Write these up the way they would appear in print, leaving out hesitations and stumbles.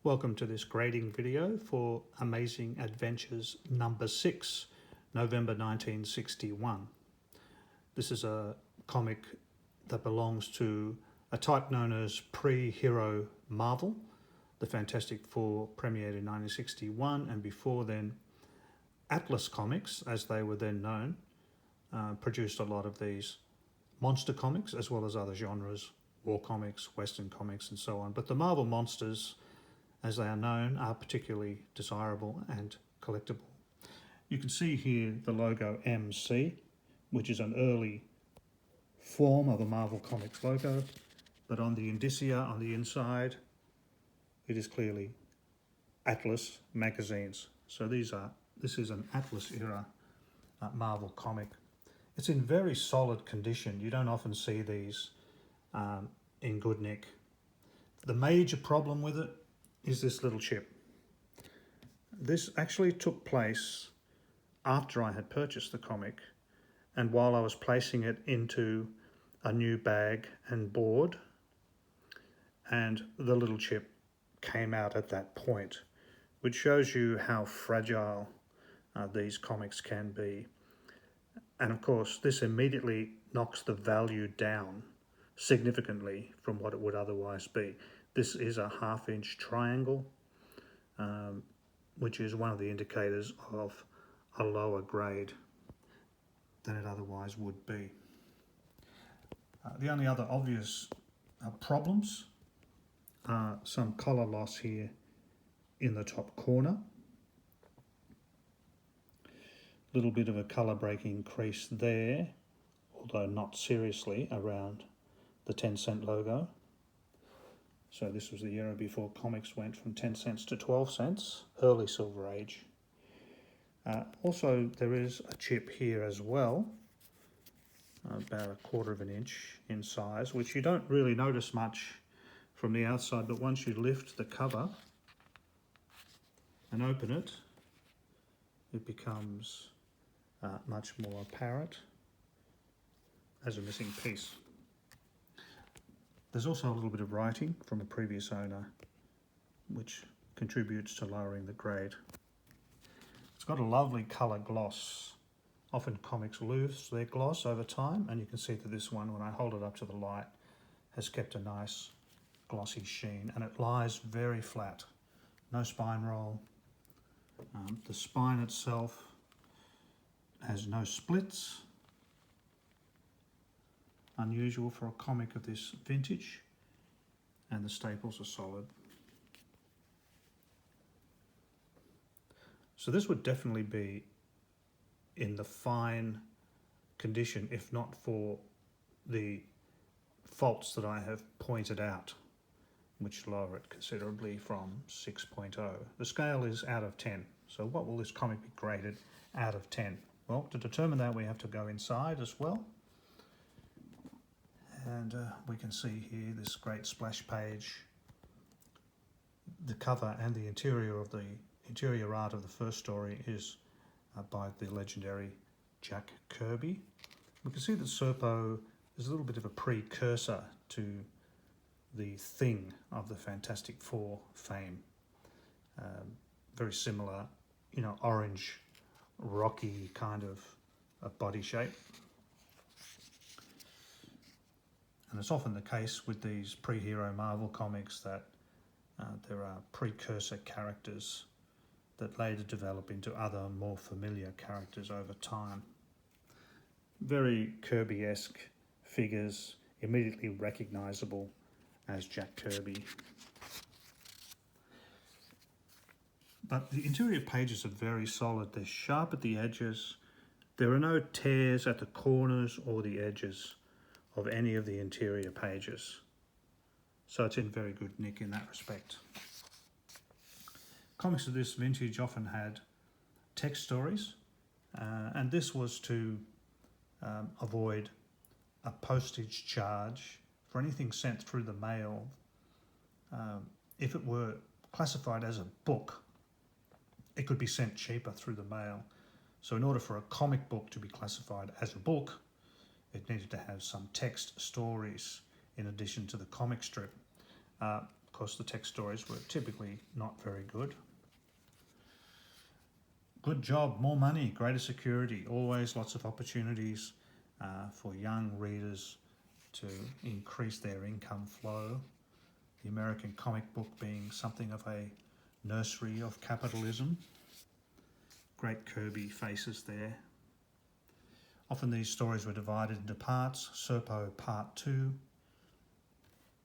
Welcome to this grading video for Amazing Adventures number 6, November 1961. This is a comic that belongs to a type known as pre-hero Marvel. The Fantastic Four premiered in 1961, and before then Atlas Comics, as they were then known, produced a lot of these monster comics as well as other genres, war comics, western comics and so on. But the Marvel monsters, as they are known, are particularly desirable and collectible. You can see here the logo MC, which is an early form of a Marvel Comics logo, but on the indicia on the inside, it is clearly Atlas magazines. So this is an Atlas era Marvel comic. It's in very solid condition. You don't often see these in good nick. The major problem with it is this little chip. This actually took place after I had purchased the comic, and while I was placing it into a new bag and board, and the little chip came out at that point, which shows you how fragile these comics can be. And of course, this immediately knocks the value down significantly from what it would otherwise be. This is a 1/2-inch triangle, which is one of the indicators of a lower grade than it otherwise would be. The only other obvious problems are some colour loss here in the top corner. A little bit of a colour breaking crease there, although not seriously, around the 10-cent logo. So this was the era before comics went from 10 cents to 12 cents, early Silver Age. Also, there is a chip here as well, about 1/4 of an inch in size, which you don't really notice much from the outside, but once you lift the cover and open it, it becomes much more apparent as a missing piece. There's also a little bit of writing from a previous owner, which contributes to lowering the grade. It's got a lovely colour gloss. Often comics lose their gloss over time, and you can see that this one, when I hold it up to the light, has kept a nice glossy sheen, and it lies very flat. No spine roll. The spine itself has no splits. Unusual for a comic of this vintage, and the staples are solid. So this would definitely be in the fine condition, if not for the faults that I have pointed out, which lower it considerably from 6.0. The scale is out of 10. So what will this comic be graded out of 10? Well, to determine that, we have to go inside as well. And we can see here this great splash page. The cover and the interior art of the first story is by the legendary Jack Kirby. We can see that Serpo is a little bit of a precursor to the Thing of the Fantastic Four fame. Very similar, orange, rocky kind of a body shape. And it's often the case with these pre-hero Marvel comics that there are precursor characters that later develop into other more familiar characters over time. Very Kirby-esque figures, immediately recognisable as Jack Kirby. But the interior pages are very solid. They're sharp at the edges. There are no tears at the corners or the edges of any of the interior pages. So it's in very good nick in that respect. Comics of this vintage often had text stories, and this was to avoid a postage charge for anything sent through the mail. If it were classified as a book, it could be sent cheaper through the mail. So in order for a comic book to be classified as a book, it needed to have some text stories in addition to the comic strip. Of because the text stories were typically not very good. Good job, more money, greater security, always lots of opportunities for young readers to increase their income flow. The American comic book being something of a nursery of capitalism. Great Kirby faces there. Often these stories were divided into parts. Serpo Part 2.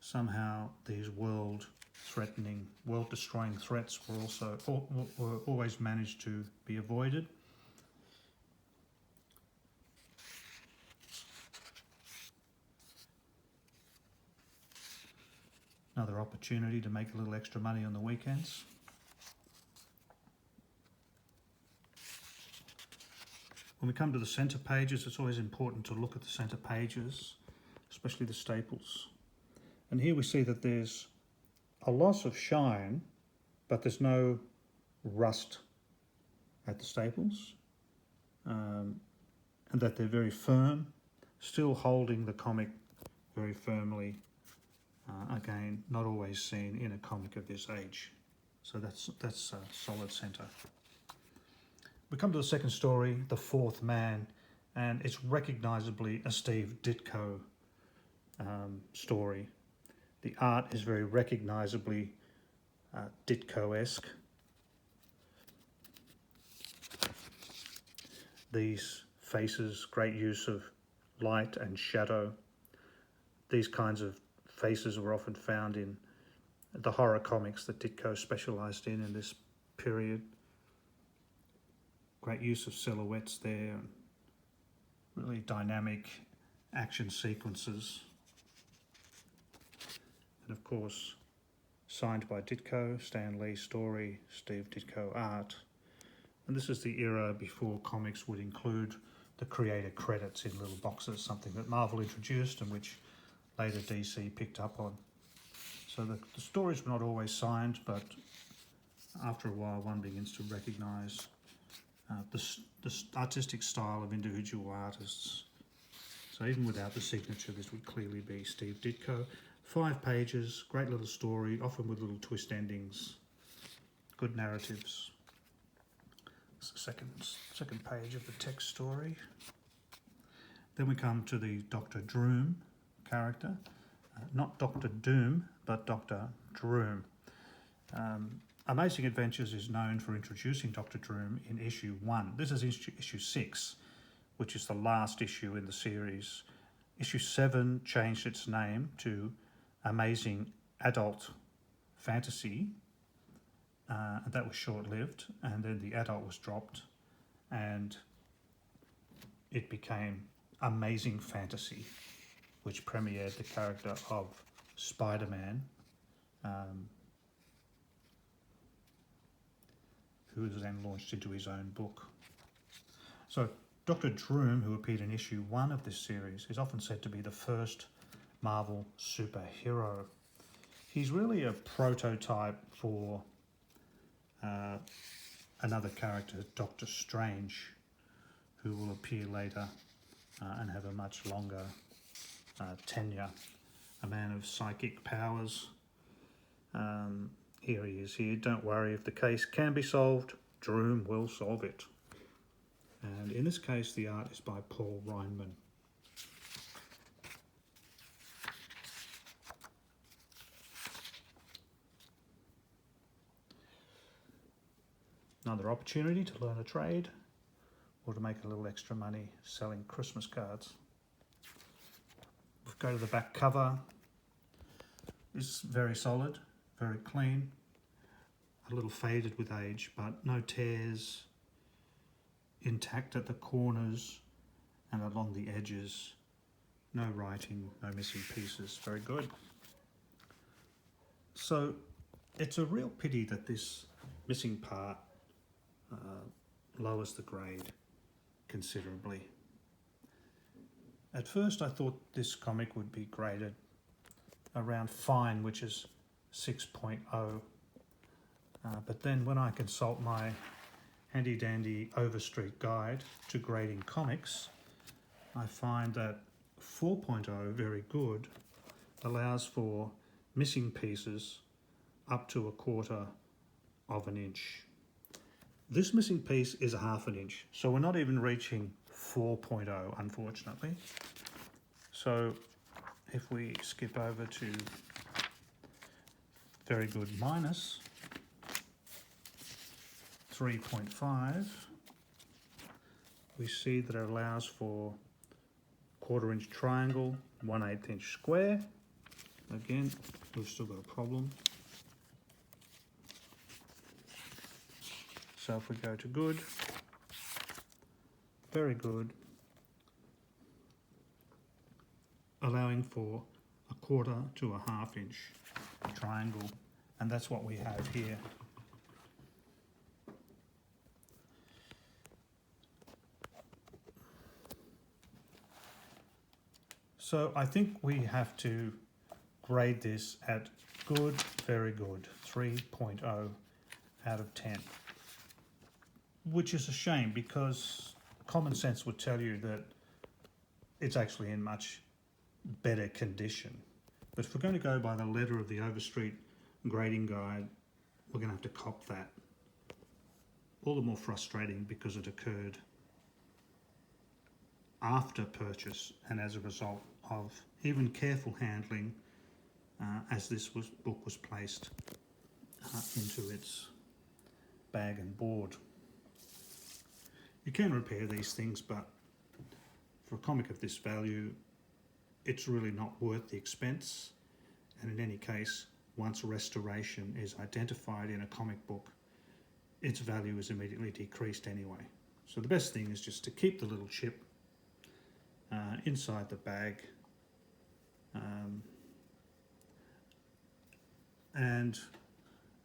Somehow these world-threatening, world-destroying threats were always managed to be avoided. Another opportunity to make a little extra money on the weekends. When we come to the centre pages, it's always important to look at the centre pages, especially the staples. And here we see that there's a loss of shine, but there's no rust at the staples, and that they're very firm, still holding the comic very firmly. Again, not always seen in a comic of this age. So that's a solid centre. We come to the second story, The Fourth Man, and it's recognisably a Steve Ditko story. The art is very recognisably Ditko-esque. These faces, great use of light and shadow. These kinds of faces were often found in the horror comics that Ditko specialised in this period. Great use of silhouettes there, really dynamic action sequences. And of course, signed by Ditko, Stan Lee story, Steve Ditko art. And this is the era before comics would include the creator credits in little boxes, something that Marvel introduced and which later DC picked up on. So the stories were not always signed, but after a while one begins to recognise the artistic style of individual artists. So even without the signature, this would clearly be Steve Ditko. 5 pages, great little story, often with little twist endings, good narratives. It's the second page of the text story. Then we come to the Dr. Droom character, not Dr. Doom, but Dr. Droom. Amazing Adventures is known for introducing Dr. Droom in issue 1. This is issue 6, which is the last issue in the series. Issue 7 changed its name to Amazing Adult Fantasy, and that was short-lived, and then the adult was dropped, and it became Amazing Fantasy, which premiered the character of Spider-Man, who was then launched into his own book. So Dr. Droom, who appeared in issue 1 of this series, is often said to be the first Marvel superhero. He's really a prototype for another character, Doctor Strange, who will appear later and have a much longer tenure. A man of psychic powers. Here he is here. Don't worry, if the case can be solved, Droom will solve it. And in this case, the art is by Paul Reinman. Another opportunity to learn a trade or to make a little extra money selling Christmas cards. We'll go to the back cover. It's very solid, very clean, a little faded with age, but no tears, intact at the corners and along the edges. No writing, no missing pieces. Very good. So it's a real pity that this missing part lowers the grade considerably. At first I thought this comic would be graded around fine, which is 6.0. But then when I consult my handy dandy Overstreet guide to grading comics, I find that 4.0, very good, allows for missing pieces up to 1/4 of an inch. This missing piece is 1/2 inch, so we're not even reaching 4.0, unfortunately. So if we skip over to very good minus 3.5, we see that it allows for 1/4 inch triangle, 1/8 inch square. Again, we've still got a problem. So if we go to good, very good, allowing for 1/4 to 1/2 inch triangle, and that's what we have here. So I think we have to grade this at good, very good, 3.0 out of 10. Which is a shame, because common sense would tell you that it's actually in much better condition. But if we're going to go by the letter of the Overstreet grading guide, we're going to have to cop that. All the more frustrating because it occurred after purchase and as a result of even careful handling as this book was placed into its bag and board. You can repair these things, but for a comic of this value, it's really not worth the expense. And in any case, once restoration is identified in a comic book, its value is immediately decreased anyway. So the best thing is just to keep the little chip inside the bag and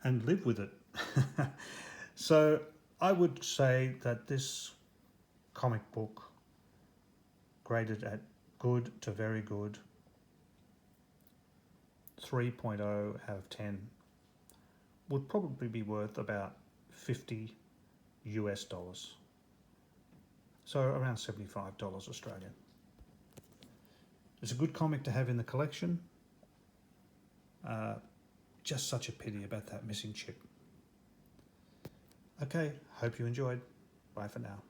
live with it. So I would say that this comic book, graded at good to very good, 3.0 out of 10, would probably be worth about $50 US. So around $75 Australian. It's a good comic to have in the collection. Just such a pity about that missing chip. Okay, hope you enjoyed. Bye for now.